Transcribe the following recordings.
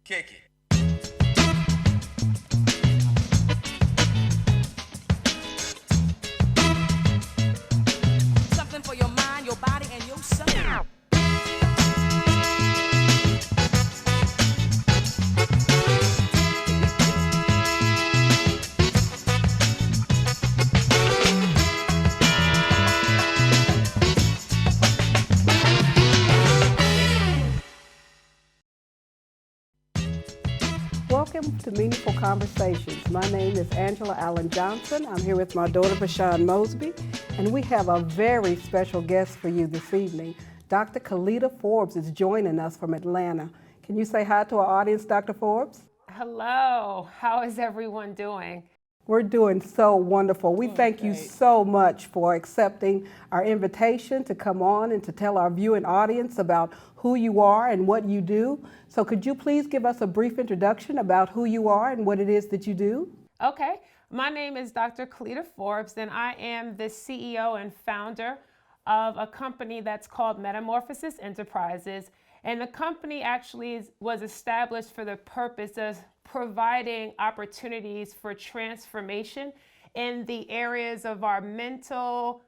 Kick it. Something for your mind, your body, and your soul. Welcome to Meaningful Conversations. My name is Angela Allen Johnson. I'm here with my daughter, Bashan Mosby, and we have a very special guest for you this evening. Dr. Kalita Forbes is joining us from Atlanta. Can you say hi to our audience, Dr. Forbes? Hello, how is everyone doing? We're doing so wonderful. We thank you so much for accepting our invitation to come on and to tell our viewing audience about who you are and what you do. So could you please give us a brief introduction about who you are and what it is that you do? Okay, my name is Dr. Kalita Forbes, and I am the CEO and founder of a company that's called Metamorphosis Enterprises. And the company actually was established for the purpose of providing opportunities for transformation in the areas of our mental,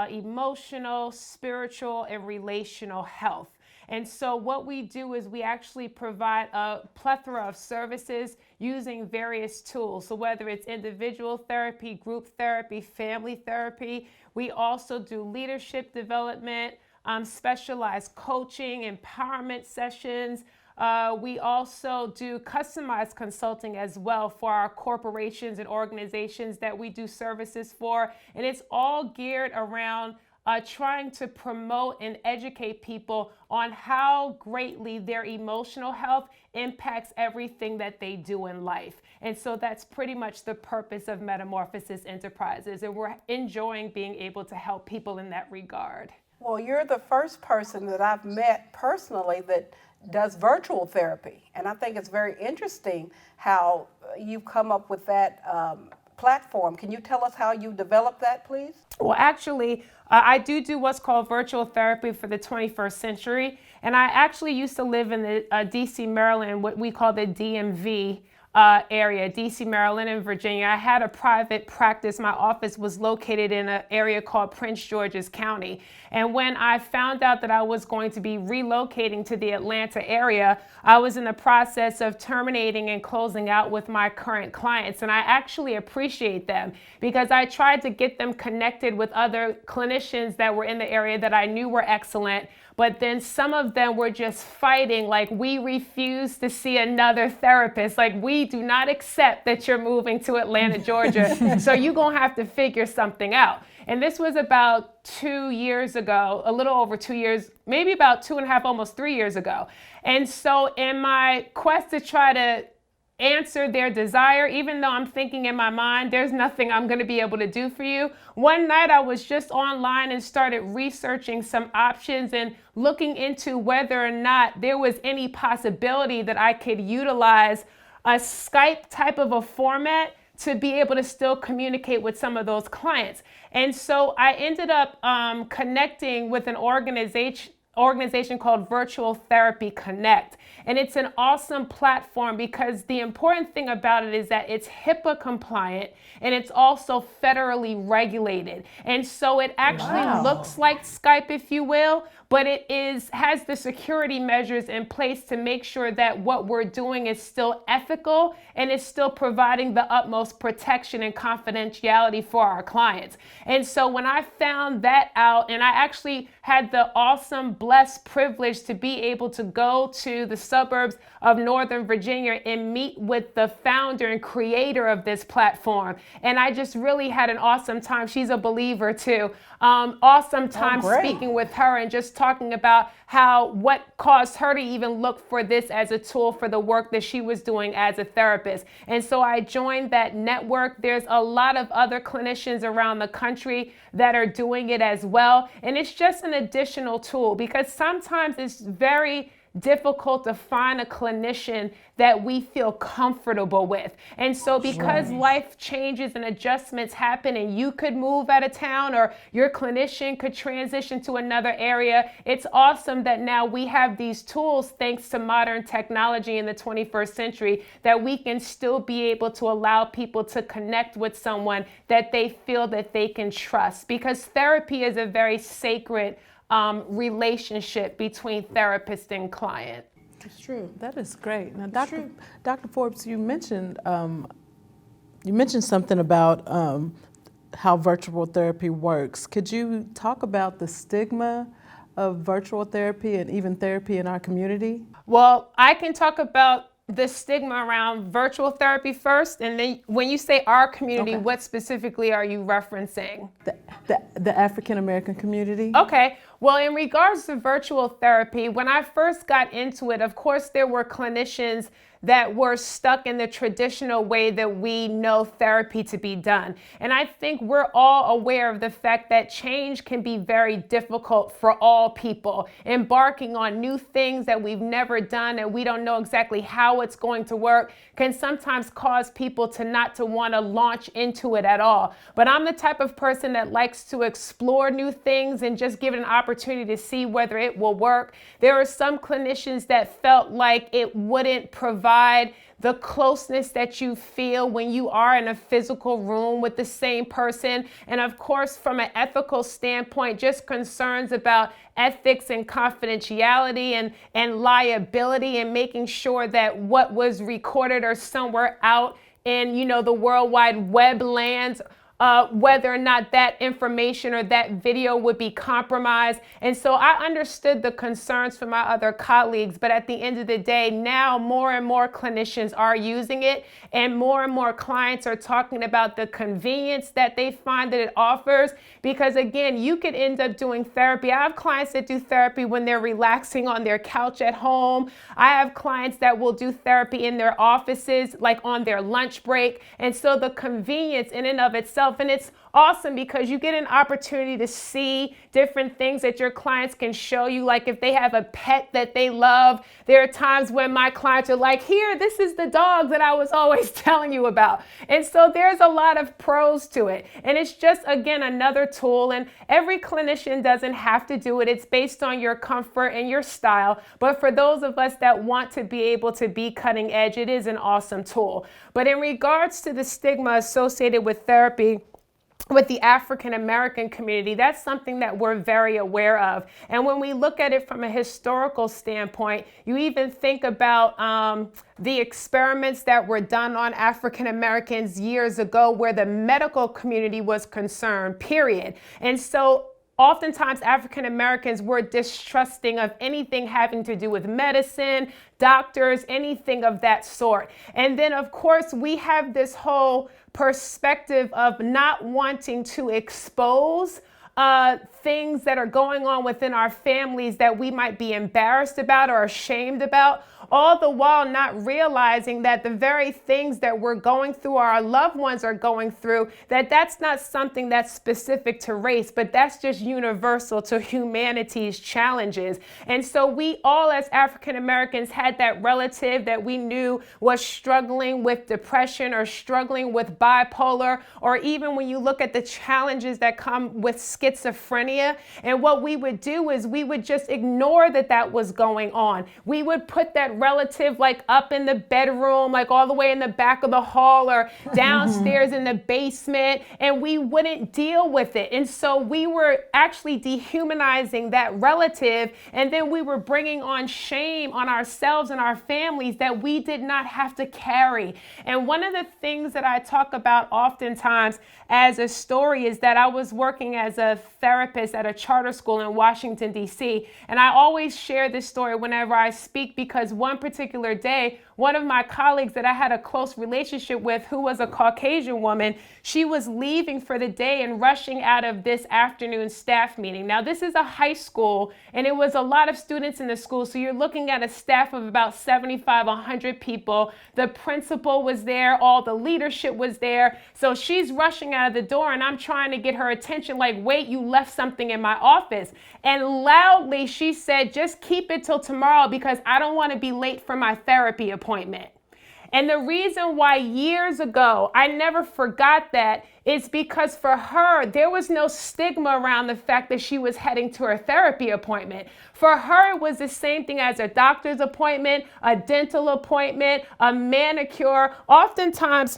emotional, spiritual, and relational health. And so what we do is we actually provide a plethora of services using various tools. So whether it's individual therapy, group therapy, family therapy, we also do leadership development, specialized coaching, empowerment sessions. We also do customized consulting as well for our corporations and organizations that we do services for. And it's all geared around trying to promote and educate people on how greatly their emotional health impacts everything that they do in life. And so that's pretty much the purpose of Metamorphosis Enterprises. And we're enjoying being able to help people in that regard. Well, you're the first person that I've met personally that does virtual therapy. And I think it's very interesting how you've come up with that platform. Can you tell us how you developed that, please? Well, actually, I do what's called virtual therapy for the 21st century. And I actually used to live in the DC, Maryland, what we call the DMV area, DC, Maryland, and Virginia. I had a private practice. My office was located in an area called Prince George's County. And when I found out that I was going to be relocating to the Atlanta area, I was in the process of terminating and closing out with my current clients. And I actually appreciate them because I tried to get them connected with other clinicians that were in the area that I knew were excellent. But then some of them were just fighting, like, we refuse to see another therapist. Like, we do not accept that you're moving to Atlanta, Georgia. So you're going to have to figure something out. And this was about 2 years ago, a little over 2 years, maybe about 2.5, almost 3 years ago. And so in my quest to try to answer their desire, even though I'm thinking in my mind, there's nothing I'm going to be able to do for you. One night I was just online and started researching some options and looking into whether or not there was any possibility that I could utilize a Skype type of a format to be able to still communicate with some of those clients. And so I ended up connecting with an organization called Virtual Therapy Connect. And it's an awesome platform because the important thing about it is that it's HIPAA compliant and it's also federally regulated. And so it actually looks like Skype, if you will, but it has the security measures in place to make sure that what we're doing is still ethical and is still providing the utmost protection and confidentiality for our clients. And so when I found that out, and I actually had the awesome, blessed privilege to be able to go to the suburbs of Northern Virginia and meet with the founder and creator of this platform. And I just really had an awesome time. She's a believer too. Awesome time speaking with her and just talking about what caused her to even look for this as a tool for the work that she was doing as a therapist. And so I joined that network. There's a lot of other clinicians around the country that are doing it as well. And it's just an additional tool because sometimes it's very difficult to find a clinician that we feel comfortable with. And so because life changes and adjustments happen and you could move out of town or your clinician could transition to another area, it's awesome that now we have these tools, thanks to modern technology in the 21st century, that we can still be able to allow people to connect with someone that they feel that they can trust. Because therapy is a very sacred relationship between therapist and client. It's true. That is great. Now, Dr. Forbes, you mentioned something about how virtual therapy works. Could you talk about the stigma of virtual therapy and even therapy in our community? Well, I can talk about the stigma around virtual therapy first, and then when you say our community, what specifically are you referencing? The African American community? Okay. Well, in regards to virtual therapy, when I first got into it, of course, there were clinicians that were stuck in the traditional way that we know therapy to be done. And I think we're all aware of the fact that change can be very difficult for all people. Embarking on new things that we've never done and we don't know exactly how it's going to work can sometimes cause people to not to want to launch into it at all. But I'm the type of person that likes to explore new things and just give it an opportunity to see whether it will work. There are some clinicians that felt like it wouldn't provide the closeness that you feel when you are in a physical room with the same person. And of course, from an ethical standpoint, just concerns about ethics and confidentiality and liability and making sure that what was recorded or somewhere out in, the World Wide Web lands, whether or not that information or that video would be compromised. And so I understood the concerns from my other colleagues, but at the end of the day, now more and more clinicians are using it, and more clients are talking about the convenience that they find that it offers. Because again, you could end up doing therapy. I have clients that do therapy when they're relaxing on their couch at home. I have clients that will do therapy in their offices, like on their lunch break. And so the convenience in and of itself, and it's awesome because you get an opportunity to see different things that your clients can show you. Like if they have a pet that they love, there are times when my clients are like, here, this is the dog that I was always telling you about. And so there's a lot of pros to it. And it's just, again, another tool. And every clinician doesn't have to do it. It's based on your comfort and your style. But for those of us that want to be able to be cutting edge, it is an awesome tool. But in regards to the stigma associated with therapy, with the African American community, that's something that we're very aware of. And when we look at it from a historical standpoint, you even think about the experiments that were done on African Americans years ago where the medical community was concerned, period. And so oftentimes African Americans were distrusting of anything having to do with medicine, doctors, anything of that sort. And then of course we have this whole perspective of not wanting to expose things that are going on within our families that we might be embarrassed about or ashamed about, all the while not realizing that the very things that we're going through, or our loved ones are going through, that's not something that's specific to race, but that's just universal to humanity's challenges. And so we all as African Americans had that relative that we knew was struggling with depression or struggling with bipolar, or even when you look at the challenges that come with schizophrenia. And what we would do is we would just ignore that was going on. We would put that relative like up in the bedroom, like all the way in the back of the hall or downstairs in the basement, and we wouldn't deal with it. And so we were actually dehumanizing that relative, and then we were bringing on shame on ourselves and our families that we did not have to carry. And one of the things that I talk about oftentimes as a story is that I was working as a therapist at a charter school in Washington, D.C. And I always share this story whenever I speak because one particular day, one of my colleagues that I had a close relationship with, who was a Caucasian woman, she was leaving for the day and rushing out of this afternoon staff meeting. Now, this is a high school, and it was a lot of students in the school. So you're looking at a staff of about 75, 100 people. The principal was there. All the leadership was there. So she's rushing out of the door, and I'm trying to get her attention like, wait, late. You left something in my office. And loudly, she said, just keep it till tomorrow because I don't want to be late for my therapy appointment. And the reason why years ago I never forgot that is because for her, there was no stigma around the fact that she was heading to her therapy appointment. For her, it was the same thing as a doctor's appointment, a dental appointment, a manicure. Oftentimes,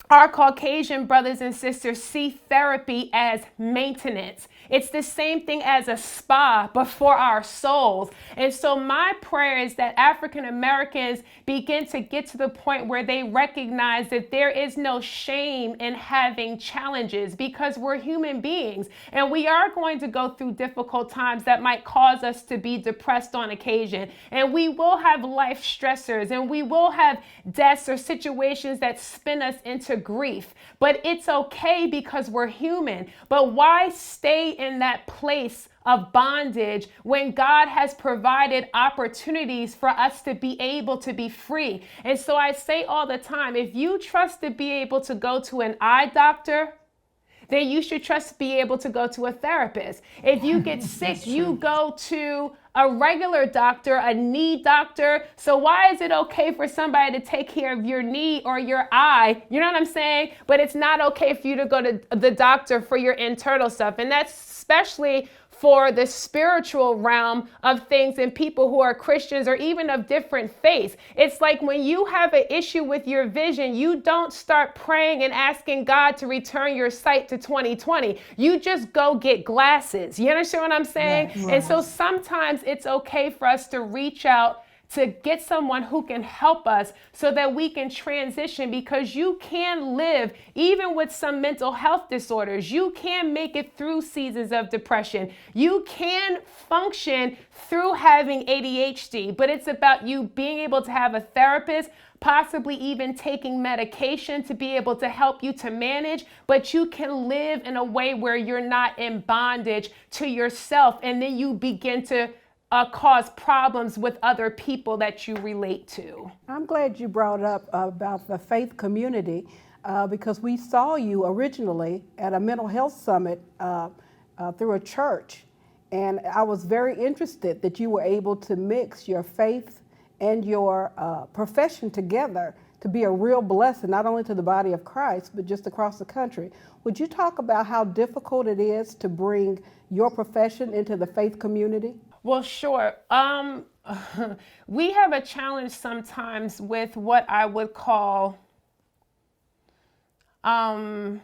our Caucasian brothers and sisters see therapy as maintenance. It's the same thing as a spa, but for our souls. And so my prayer is that African Americans begin to get to the point where they recognize that there is no shame in having challenges because we're human beings and we are going to go through difficult times that might cause us to be depressed on occasion. And we will have life stressors and we will have deaths or situations that spin us into grief. But it's okay because we're human. But why stay in that place of bondage when God has provided opportunities for us to be able to be free? And so I say all the time, if you trust to be able to go to an eye doctor, then you should trust to be able to go to a therapist. If you get sick, you go to a regular doctor, a knee doctor. So why is it okay for somebody to take care of your knee or your eye? You know what I'm saying? But it's not okay for you to go to the doctor for your internal stuff. And that's especially for the spiritual realm of things and people who are Christians or even of different faiths. It's like when you have an issue with your vision, you don't start praying and asking God to return your sight to 2020. You just go get glasses. You understand what I'm saying? Right. And so sometimes it's okay for us to reach out to get someone who can help us so that we can transition, because you can live even with some mental health disorders. You can make it through seasons of depression. You can function through having ADHD, but it's about you being able to have a therapist, possibly even taking medication to be able to help you to manage, but you can live in a way where you're not in bondage to yourself, and then you begin to cause problems with other people that you relate to. I'm glad you brought up about the faith community because we saw you originally at a mental health summit through a church. And I was very interested that you were able to mix your faith and your profession together to be a real blessing, not only to the body of Christ, but just across the country. Would you talk about how difficult it is to bring your profession into the faith community? Well, sure. We have a challenge sometimes with what I would call over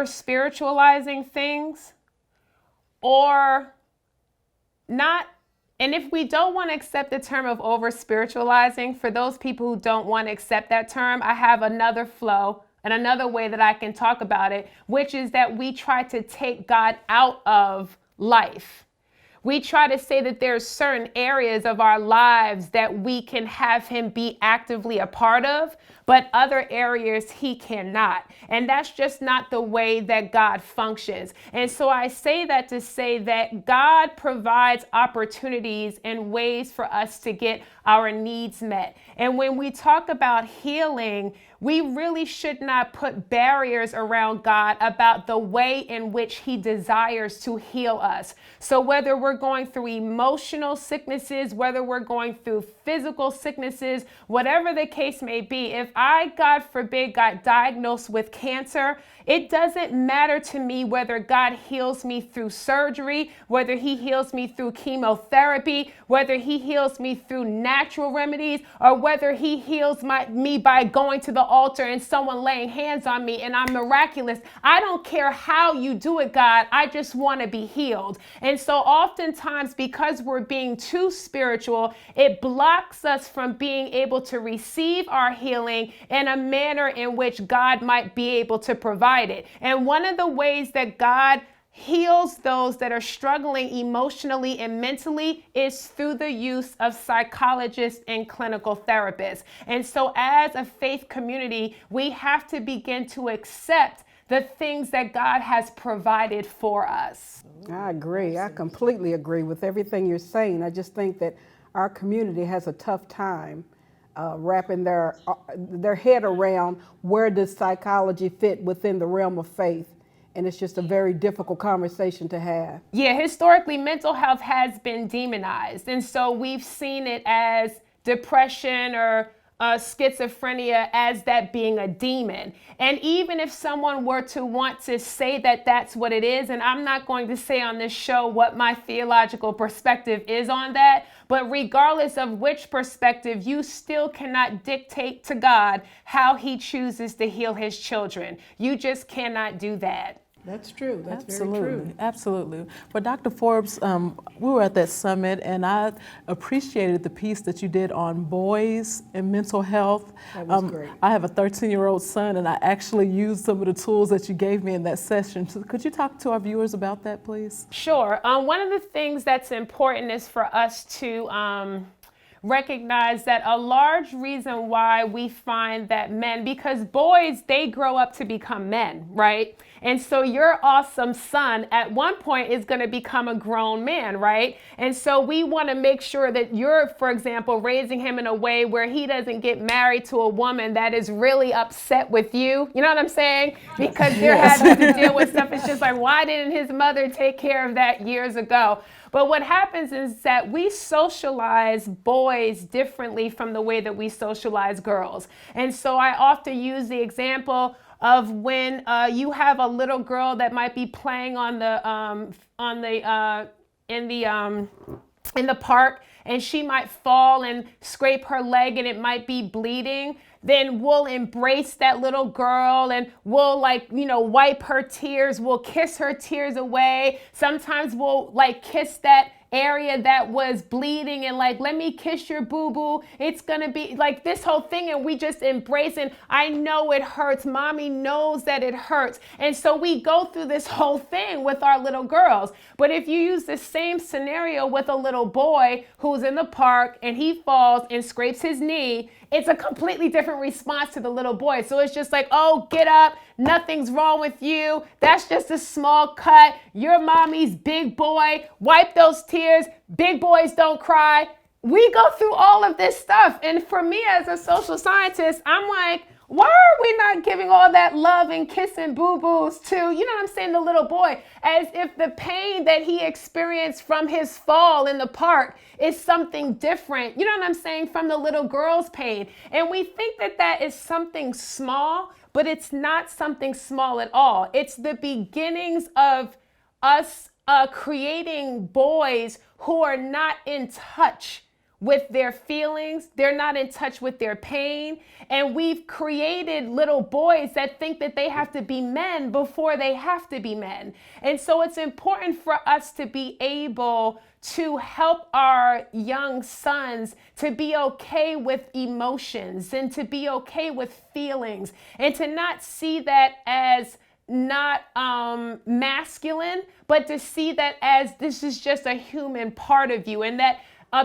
spiritualizing things or not. And if we don't want to accept the term of over spiritualizing, for those people who don't want to accept that term, I have another flow and another way that I can talk about it, which is that we try to take God out of life. We try to say that there's certain areas of our lives that we can have him be actively a part of, but other areas he cannot. And that's just not the way that God functions. And so I say that to say that God provides opportunities and ways for us to get our needs met. And when we talk about healing, we really should not put barriers around God about the way in which he desires to heal us. So whether we're going through emotional sicknesses, whether we're going through physical sicknesses, whatever the case may be, if I, God forbid, got diagnosed with cancer, it doesn't matter to me whether God heals me through surgery, whether he heals me through chemotherapy, whether he heals me through natural remedies, or whether he heals me by going to the altar and someone laying hands on me and I'm miraculous. I don't care how you do it, God. I just want to be healed. And so oftentimes, because we're being too spiritual, it blocks us from being able to receive our healing in a manner in which God might be able to provide it. And one of the ways that God heals those that are struggling emotionally and mentally is through the use of psychologists and clinical therapists. And so as a faith community, we have to begin to accept the things that God has provided for us. I agree. I completely agree with everything you're saying. I just think that our community has a tough time wrapping their head around where does psychology fit within the realm of faith. and it's just a very difficult conversation to have. Yeah, historically, mental health has been demonized. And so we've seen it as depression or schizophrenia as that being a demon. And even if someone were to want to say that that's what it is, and I'm not going to say on this show what my theological perspective is on that, but regardless of which perspective, you still cannot dictate to God how he chooses to heal his children. You just cannot do that. That's true. That's Absolutely. very true. Absolutely. Well, Dr. Forbes, we were at that summit, and I appreciated the piece that you did on boys and mental health. That was great. I have a 13-year-old son, and I actually used some of the tools that you gave me in that session. So could you talk to our viewers about that, please? Sure. One of the things that's important is for us to recognize that a large reason why we find that men, because boys, they grow up to become men, right? And so your awesome son at one point is going to become a grown man, right? And so we want to make sure that you're, for example, raising him in a way where he doesn't get married to a woman that is really upset with you. You know what I'm saying? Because they're having to deal with stuff. It's just like, why didn't his mother take care of that years ago? But what happens is that we socialize boys differently from the way that we socialize girls. And so I often use the example of when you have a little girl that might be playing in the park, and she might fall and scrape her leg and it might be bleeding. Then we'll embrace that little girl and we'll wipe her tears. We'll kiss her tears away. Sometimes we'll kiss that area that was bleeding and let me kiss your boo-boo. It's gonna be this whole thing, and we just embrace, and I know it hurts. Mommy knows that it hurts. And so we go through this whole thing with our little girls. But if you use the same scenario with a little boy who's in the park and he falls and scrapes his knee, it's a completely different response to the little boy. So it's just oh, get up. Nothing's wrong with you. That's just a small cut. Your mommy's big boy. Wipe those tears. Big boys don't cry. We go through all of this stuff. And for me as a social scientist, I'm why are we not giving all that love and kissing boo-boos to, the little boy, as if the pain that he experienced from his fall in the park is something different, from the little girl's pain. And we think that that is something small, but it's not something small at all. It's the beginnings of us creating boys who are not in touch with their feelings. They're not in touch with their pain. And we've created little boys that think that they have to be men before they have to be men. And so it's important for us to be able to help our young sons to be okay with emotions and to be okay with feelings, and to not see that as not masculine, but to see that as this is just a human part of you, and that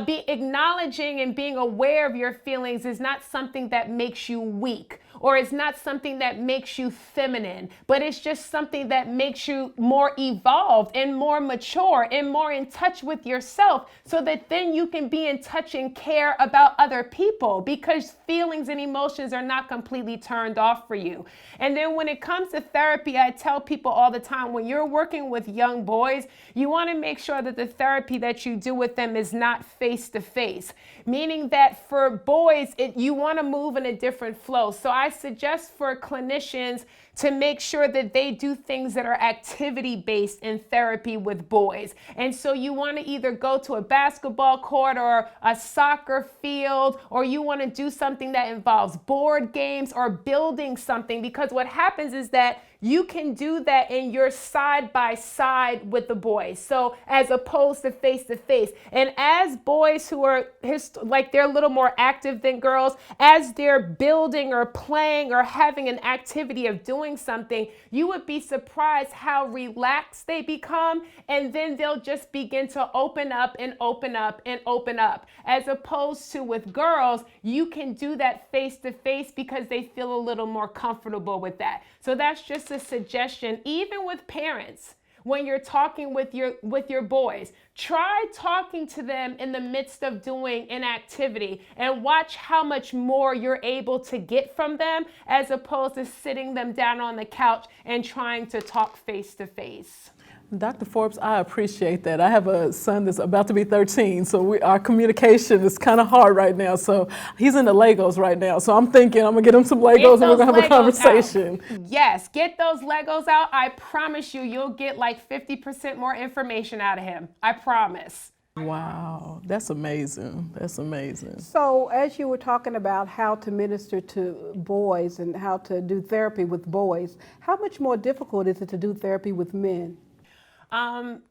be acknowledging and being aware of your feelings is not something that makes you weak, or it's not something that makes you feminine, but it's just something that makes you more evolved and more mature and more in touch with yourself, so that then you can be in touch and care about other people, because feelings and emotions are not completely turned off for you. And then when it comes to therapy, I tell people all the time, when you're working with young boys, you want to make sure that the therapy that you do with them is not face-to-face, meaning that for boys, you want to move in a different flow. So I suggest for clinicians to make sure that they do things that are activity-based in therapy with boys. And so you want to either go to a basketball court or a soccer field, or you want to do something that involves board games or building something, because what happens is that you can do that in your side by side with the boys. So as opposed to face to face. And as boys who are they're a little more active than girls, as they're building or playing or having an activity of doing something, you would be surprised how relaxed they become. And then they'll just begin to open up and open up and open up. As opposed to with girls, you can do that face to face because they feel a little more comfortable with that. So that's just a suggestion, even with parents. when you're talking with your boys. Try talking to them in the midst of doing an activity and watch how much more you're able to get from them as opposed to sitting them down on the couch and trying to talk face to face. Dr. Forbes, I appreciate that. I have a son that's about to be 13, so our communication is kind of hard right now. So he's into Legos right now. So I'm thinking I'm going to get him some Legos and we're going to have a conversation. Yes, get those Legos out. I promise you, you'll get like 50% more information out of him. I promise. Wow, that's amazing. That's amazing. So as you were talking about how to minister to boys and how to do therapy with boys, how much more difficult is it to do therapy with men?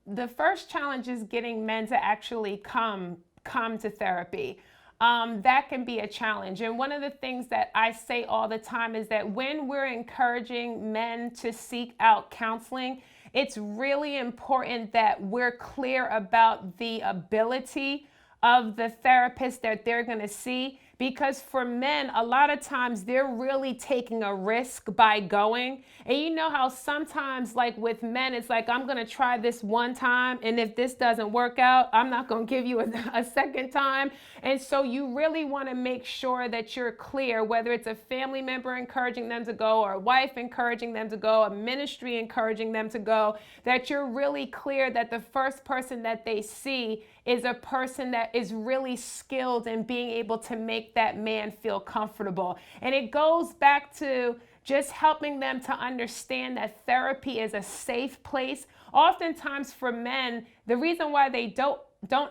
The first challenge is getting men to actually come to therapy. That can be a challenge. And one of the things that I say all the time is that when we're encouraging men to seek out counseling, it's really important that we're clear about the ability of the therapist that they're going to see. Because for men, a lot of times they're really taking a risk by going. And you know how sometimes, like with men, it's like, I'm going to try this one time. And if this doesn't work out, I'm not going to give you a second time. And so you really want to make sure that you're clear, whether it's a family member encouraging them to go or a wife encouraging them to go, a ministry encouraging them to go, that you're really clear that the first person that they see is a person that is really skilled in being able to make that man feel comfortable. And it goes back to just helping them to understand that therapy is a safe place. Oftentimes for men, the reason why they don't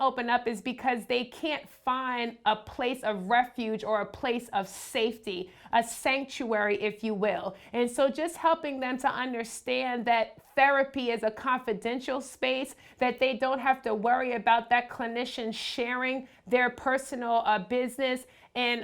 open up is because they can't find a place of refuge or a place of safety, a sanctuary, if you will. And so just helping them to understand that therapy is a confidential space, that they don't have to worry about that clinician sharing their personal business and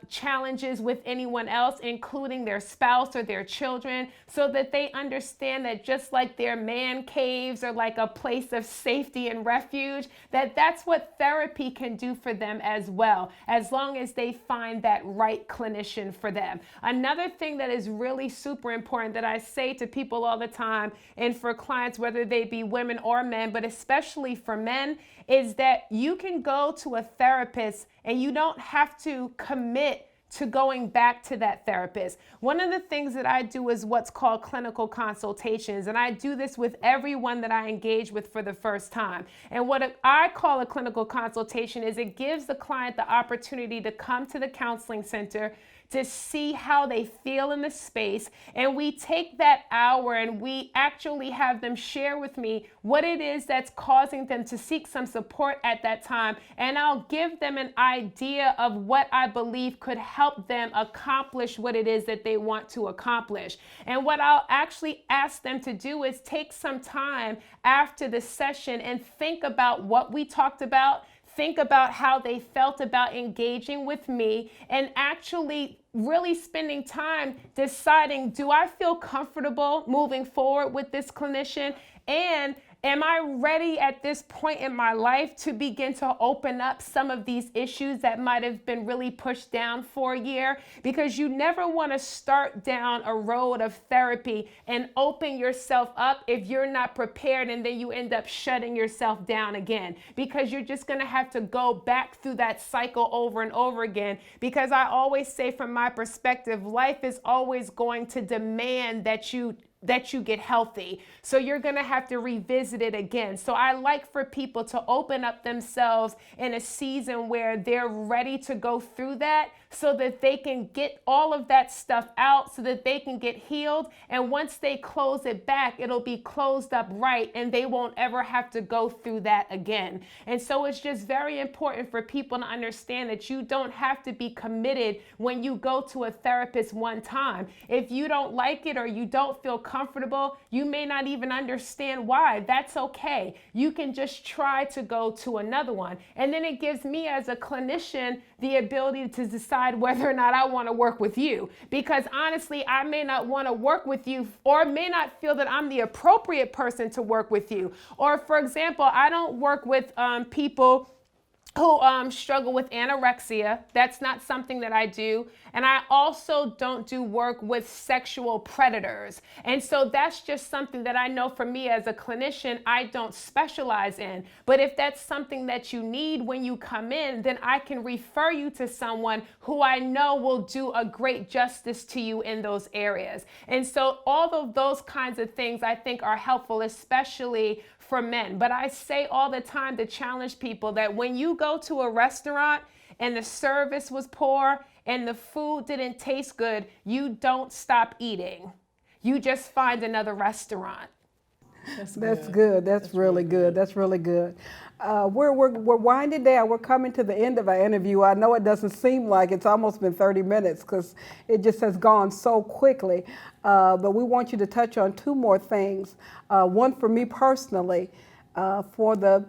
challenges with anyone else, including their spouse or their children, so that they understand that just like their man caves are like a place of safety and refuge, that's what therapy can do for them as well, as long as they find that right clinician for them. Another thing that is really super important that I say to people all the time, and for clients, whether they be women or men, but especially for men, is that you can go to a therapist and you don't have to commit to going back to that therapist. One of the things that I do is what's called clinical consultations, and I do this with everyone that I engage with for the first time. And what I call a clinical consultation is it gives the client the opportunity to come to the counseling center to see how they feel in the space. And we take that hour and we actually have them share with me what it is that's causing them to seek some support at that time. And I'll give them an idea of what I believe could help them accomplish what it is that they want to accomplish. And what I'll actually ask them to do is take some time after the session and think about what we talked about, think about how they felt about engaging with me, and actually really spending time deciding, do I feel comfortable moving forward with this clinician? And am I ready at this point in my life to begin to open up some of these issues that might have been really pushed down for a year? Because you never want to start down a road of therapy and open yourself up if you're not prepared, and then you end up shutting yourself down again, because you're just going to have to go back through that cycle over and over again. Because I always say, from my perspective, life is always going to demand that you get healthy. So you're going to have to revisit it again. So I like for people to open up themselves in a season where they're ready to go through that, so that they can get all of that stuff out, so that they can get healed. And once they close it back, it'll be closed up right, and they won't ever have to go through that again. And so it's just very important for people to understand that you don't have to be committed when you go to a therapist one time. If you don't like it or you don't feel comfortable, you may not even understand why. That's okay. You can just try to go to another one. And then it gives me as a clinician the ability to decide whether or not I want to work with you. Because honestly, I may not want to work with you, or may not feel that I'm the appropriate person to work with you. Or for example, I don't work with people who struggle with anorexia. That's not something that I do. And I also don't do work with sexual predators. And so that's just something that I know for me as a clinician, I don't specialize in. But if that's something that you need when you come in, then I can refer you to someone who I know will do a great justice to you in those areas. And so all of those kinds of things I think are helpful, especially for men. But I say all the time to challenge people that when you go to a restaurant and the service was poor and the food didn't taste good, you don't stop eating. You just find another restaurant. That's good. That's really good. That's really good. We're winding down. We're coming to the end of our interview. I know it doesn't seem like it's almost been 30 minutes because it just has gone so quickly. But we want you to touch on two more things. One for me personally, for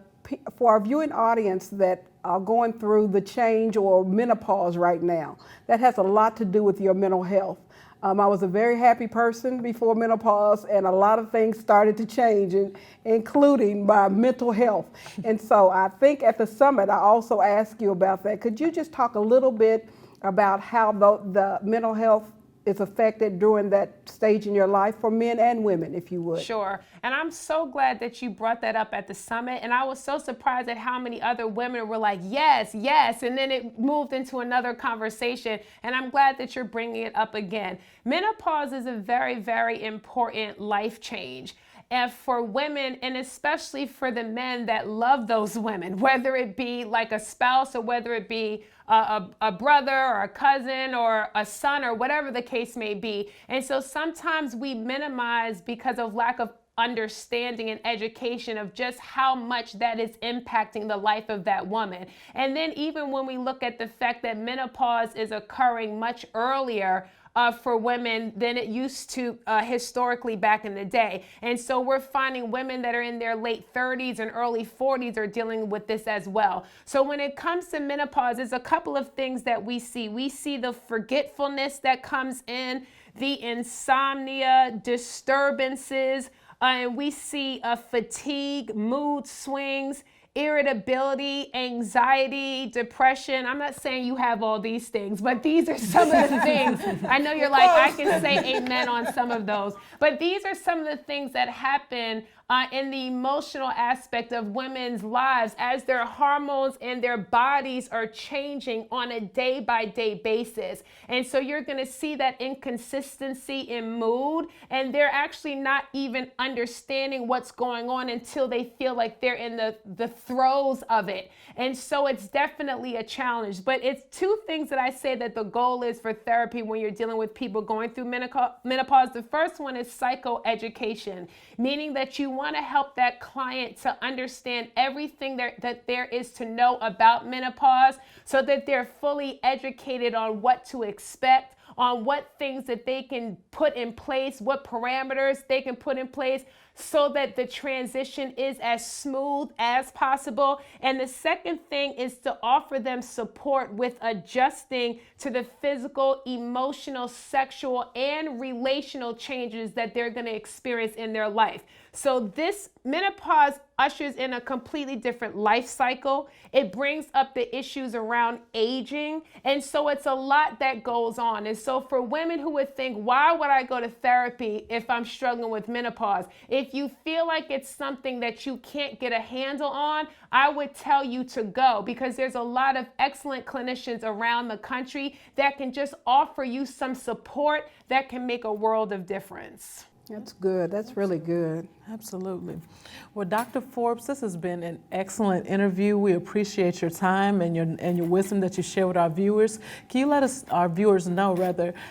our viewing audience that are going through the change or menopause right now. That has a lot to do with your mental health. I was a very happy person before menopause, and a lot of things started to change, including my mental health. And so I think at the summit, I also asked you about that. Could you just talk a little bit about how the mental health is affected during that stage in your life for men and women, if you would? Sure. And I'm so glad that you brought that up at the summit. And I was so surprised at how many other women were like, yes, yes. And then it moved into another conversation. And I'm glad that you're bringing it up again. Menopause is a very, very important life change. And for women, and especially for the men that love those women, whether it be like a spouse or whether it be a brother or a cousin or a son or whatever the case may be. And so sometimes we minimize because of lack of understanding and education of just how much that is impacting the life of that woman. And then even when we look at the fact that menopause is occurring much earlier for women than it used to historically back in the day. And so we're finding women that are in their late 30s and early 40s are dealing with this as well. So when it comes to menopause, there's a couple of things that we see. We see the forgetfulness that comes in, the insomnia, disturbances, and we see fatigue, mood swings, irritability, anxiety, depression. I'm not saying you have all these things, but these are some of the things. I know you're like, I can say amen on some of those, but these are some of the things that happen in the emotional aspect of women's lives as their hormones and their bodies are changing on a day-by-day basis. And so you're going to see that inconsistency in mood, and they're actually not even understanding what's going on until they feel like they're in the throes of it. And so it's definitely a challenge. But it's two things that I say that the goal is for therapy when you're dealing with people going through menopause. The first one is psychoeducation, meaning that you want to help that client to understand everything that there is to know about menopause so that they're fully educated on what to expect, on what things that they can put in place, what parameters they can put in place so that the transition is as smooth as possible. And the second thing is to offer them support with adjusting to the physical, emotional, sexual, and relational changes that they're going to experience in their life. So this menopause ushers in a completely different life cycle. It brings up the issues around aging. And so it's a lot that goes on. And so for women who would think, why would I go to therapy if I'm struggling with menopause? If you feel like it's something that you can't get a handle on, I would tell you to go, because there's a lot of excellent clinicians around the country that can just offer you some support that can make a world of difference. That's good. That's really good. Absolutely. Well, Dr. Forbes, this has been an excellent interview. We appreciate your time and your wisdom that you share with our viewers. Can you let our viewers know,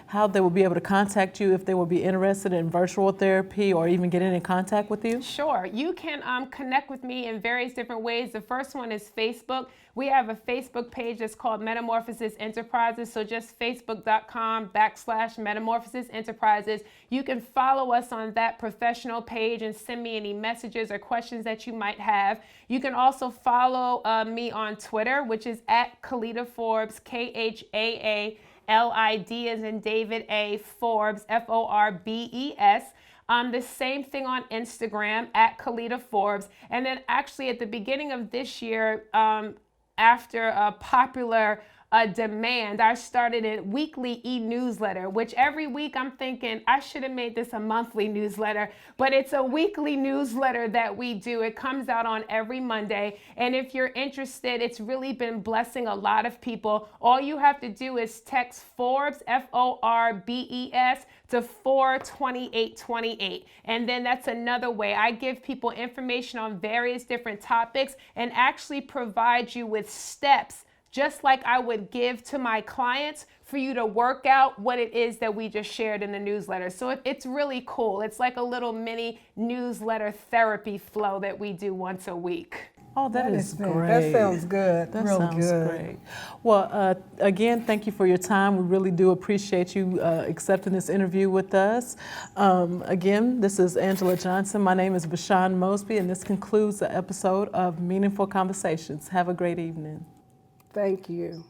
how they will be able to contact you if they will be interested in virtual therapy or even getting in contact with you? Sure. You can connect with me in various different ways. The first one is Facebook. We have a Facebook page that's called Metamorphosis Enterprises. So just facebook.com/Metamorphosis Enterprises. You can follow us on that professional page and send me any messages or questions that you might have. You can also follow me on Twitter, which is @Khalida Forbes, KHAALID as in David A. Forbes, FORBES. The same thing on Instagram @Khalida Forbes. And then actually at the beginning of this year, after a popular demand, I started a weekly e-newsletter, which every week I'm thinking I should have made this a monthly newsletter, but it's a weekly newsletter that we do. It comes out on every Monday. And if you're interested, it's really been blessing a lot of people. All you have to do is text Forbes, Forbes, to 42828. And then that's another way. I give people information on various different topics and actually provide you with steps, just like I would give to my clients, for you to work out what it is that we just shared in the newsletter. So it's really cool. It's like a little mini newsletter therapy flow that we do once a week. Oh, that is great. That sounds good. That really sounds good. great. Well, again, thank you for your time. We really do appreciate you accepting this interview with us. Again, this is Angela Johnson. My name is Bashan Mosby, and this concludes the episode of Meaningful Conversations. Have a great evening. Thank you.